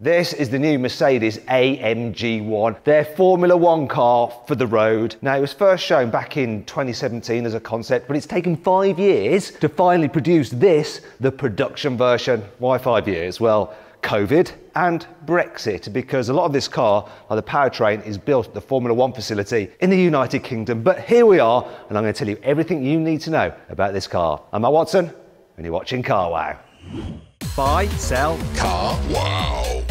This is the new Mercedes AMG one, their Formula One car for the road. Now, it was first shown back in 2017 as a concept, but it's taken 5 years to finally produce this, the production version. Why 5 years? Well, COVID and Brexit, because a lot of this car, like the powertrain, is built at the Formula One facility in the United Kingdom. But here we are, and I'm going to tell you everything you need to know about this car. I'm Matt Watson, and you're watching Carwow. Buy, sell, Carwow.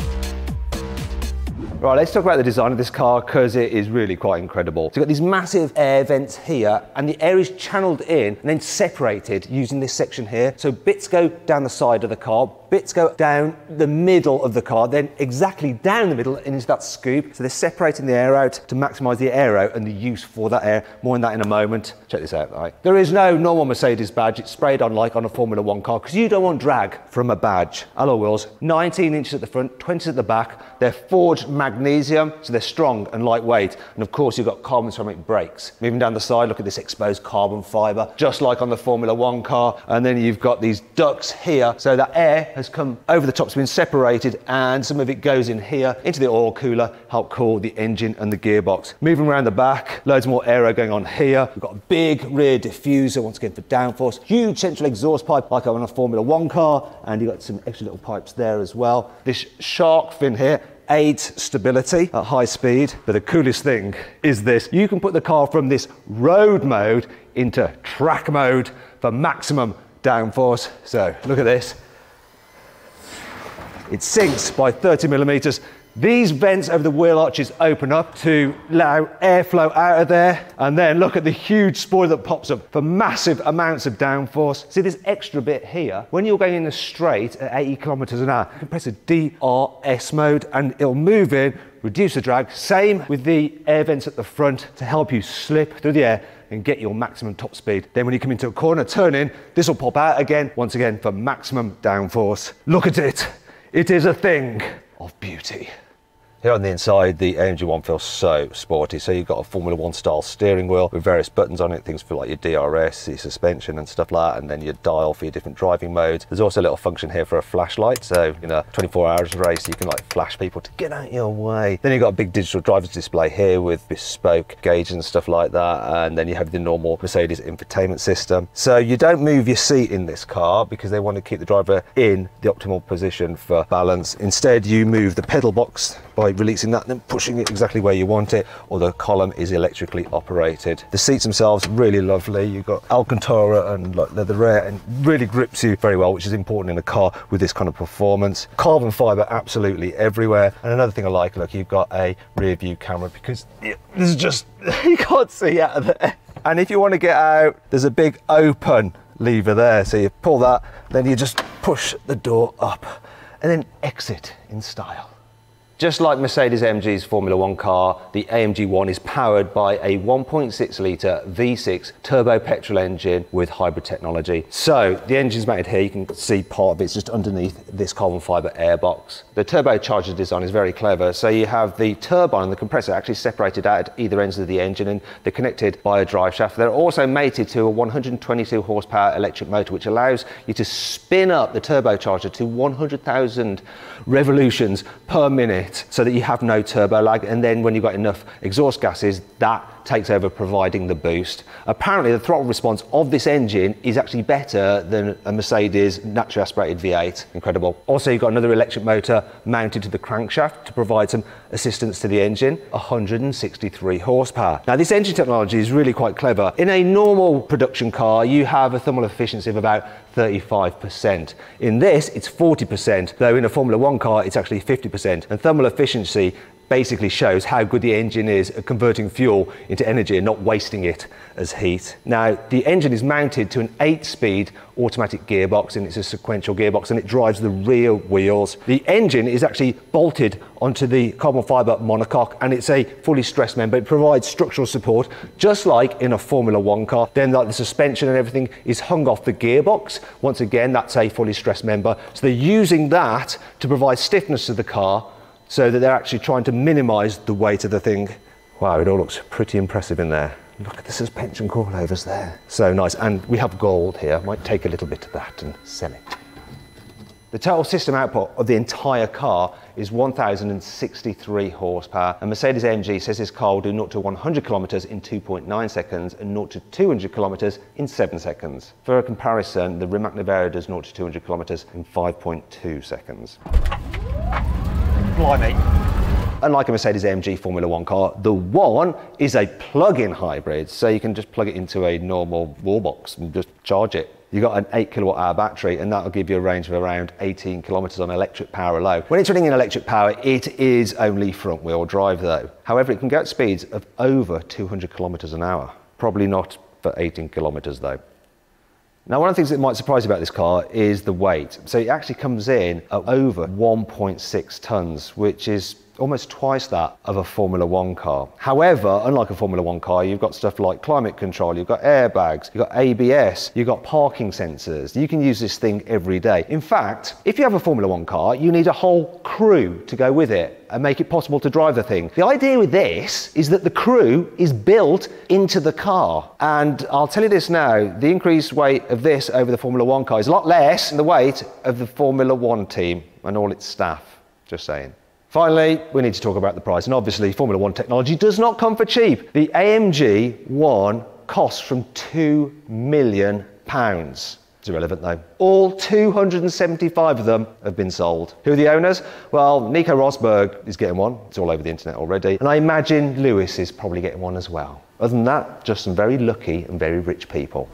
Right, let's talk about the design of this car because it is really quite incredible. So you've got these massive air vents here, and the air is channeled in and then separated using this section here. So bits go down the side of the car, bits go down the middle of the car, then exactly down the middle into that scoop. So they're separating the air out to maximise the aero and the use for that air. More on that in a moment. Check this out, right? There is no normal Mercedes badge. It's sprayed on like on a Formula One car because you don't want drag from a badge. Alloy wheels, 19 inches at the front, 20 at the back. They're forged magnesium, so they're strong and lightweight. And of course, you've got carbon ceramic brakes. Moving down the side, look at this exposed carbon fibre, just like on the Formula One car. And then you've got these ducts here, so that air has come over the top, it's been separated, and some of it goes in here into the oil cooler, help cool the engine and the gearbox. Moving around the back, loads more aero going on here. We've got a big rear diffuser, once again for downforce. Huge central exhaust pipe, like on a Formula One car, and you've got some extra little pipes there as well. This shark fin here aids stability at high speed, but the coolest thing is this. You can put the car from this road mode into track mode for maximum downforce. So look at this. It sinks by 30 millimeters. These vents over the wheel arches open up to allow airflow out of there. And then look at the huge spoiler that pops up for massive amounts of downforce. See this extra bit here? When you're going in the straight at 80 kilometers an hour, you can press a DRS mode and it'll move in, reduce the drag. Same with the air vents at the front to help you slip through the air and get your maximum top speed. Then when you come into a corner, turn in, this will pop out again, once again for maximum downforce. Look at it. It is a thing of beauty. Here on the inside, the AMG one feels so sporty. So you've got a Formula One style steering wheel with various buttons on it, things for like your DRS, your suspension and stuff like that, and then your dial for your different driving modes. There's also a little function here for a flashlight. So in a 24 hours race, you can like flash people to get out your way. Then you've got a big digital driver's display here with bespoke gauges and stuff like that. And then you have the normal Mercedes infotainment system. So you don't move your seat in this car because they want to keep the driver in the optimal position for balance. Instead, you move the pedal box by releasing that and then pushing it exactly where you want it, or the column is electrically operated. The seats themselves really lovely. You've got alcantara and like leather air, and really grips you very well, which is important in a car with this kind of performance. Carbon fibre absolutely everywhere. And another thing I like, look, you've got a rear view camera because there's just, you can't see out of there. And if you want to get out, there's a big open lever there. So you pull that, then you just push the door up and then exit in style. Just like Mercedes-AMG's Formula One car, the AMG One is powered by a 1.6 litre V6 turbo petrol engine with hybrid technology. So the engine's mounted here, you can see part of it's just underneath this carbon fibre airbox. The turbocharger design is very clever. So you have the turbine and the compressor actually separated out at either ends of the engine, and they're connected by a drive shaft. They're also mated to a 122 horsepower electric motor, which allows you to spin up the turbocharger to 100,000 revolutions per minute, so that you have no turbo lag, and then when you've got enough exhaust gases, that takes over providing the boost. Apparently the throttle response of this engine is actually better than a Mercedes naturally aspirated V8. Incredible. Also, you've got another electric motor mounted to the crankshaft to provide some assistance to the engine, 163 horsepower. Now this engine technology is really quite clever. In a normal production car, you have a thermal efficiency of about 35%. In this, it's 40%, though in a Formula One car, it's actually 50%. And thermal efficiency basically shows how good the engine is at converting fuel into energy and not wasting it as heat. Now, the engine is mounted to an 8-speed automatic gearbox, and it's a sequential gearbox, and it drives the rear wheels. The engine is actually bolted onto the carbon fibre monocoque, and it's a fully stressed member. It provides structural support, just like in a Formula One car. Then like the suspension and everything is hung off the gearbox. Once again, that's a fully stressed member. So they're using that to provide stiffness to the car, so that they're actually trying to minimise the weight of the thing. Wow, it all looks pretty impressive in there. Look at the suspension coilovers there. So nice, and we have gold here. Might take a little bit of that and sell it. The total system output of the entire car is 1,063 horsepower, and Mercedes AMG says this car will do 0 to 100 kilometers in 2.9 seconds and 0 to 200 kilometers in 7 seconds. For a comparison, the Rimac Nevera does 0 to 200 kilometers in 5.2 seconds. Blimey. Unlike a Mercedes AMG Formula 1 car, the One is a plug-in hybrid, so you can just plug it into a normal wall box and just charge it. You've got an 8 kilowatt hour battery, and that'll give you a range of around 18 kilometers on electric power alone. When it's running in electric power, it is only front wheel drive though. However, it can go at speeds of over 200 kilometers an hour. Probably not for 18 kilometers though. Now, one of the things that might surprise you about this car is the weight. So it actually comes in at over 1.6 tons, which is almost twice that of a Formula 1 car. However, unlike a Formula 1 car, you've got stuff like climate control, you've got airbags, you've got ABS, you've got parking sensors. You can use this thing every day. In fact, if you have a Formula 1 car, you need a whole crew to go with it and make it possible to drive the thing. The idea with this is that the crew is built into the car. And I'll tell you this now, the increased weight of this over the Formula 1 car is a lot less than the weight of the Formula 1 team and all its staff, just saying. Finally, we need to talk about the price, and obviously Formula 1 technology does not come for cheap. The AMG 1 costs from £2 million. It's irrelevant though. All 275 of them have been sold. Who are the owners? Well, Nico Rosberg is getting one. It's all over the internet already. And I imagine Lewis is probably getting one as well. Other than that, just some very lucky and very rich people.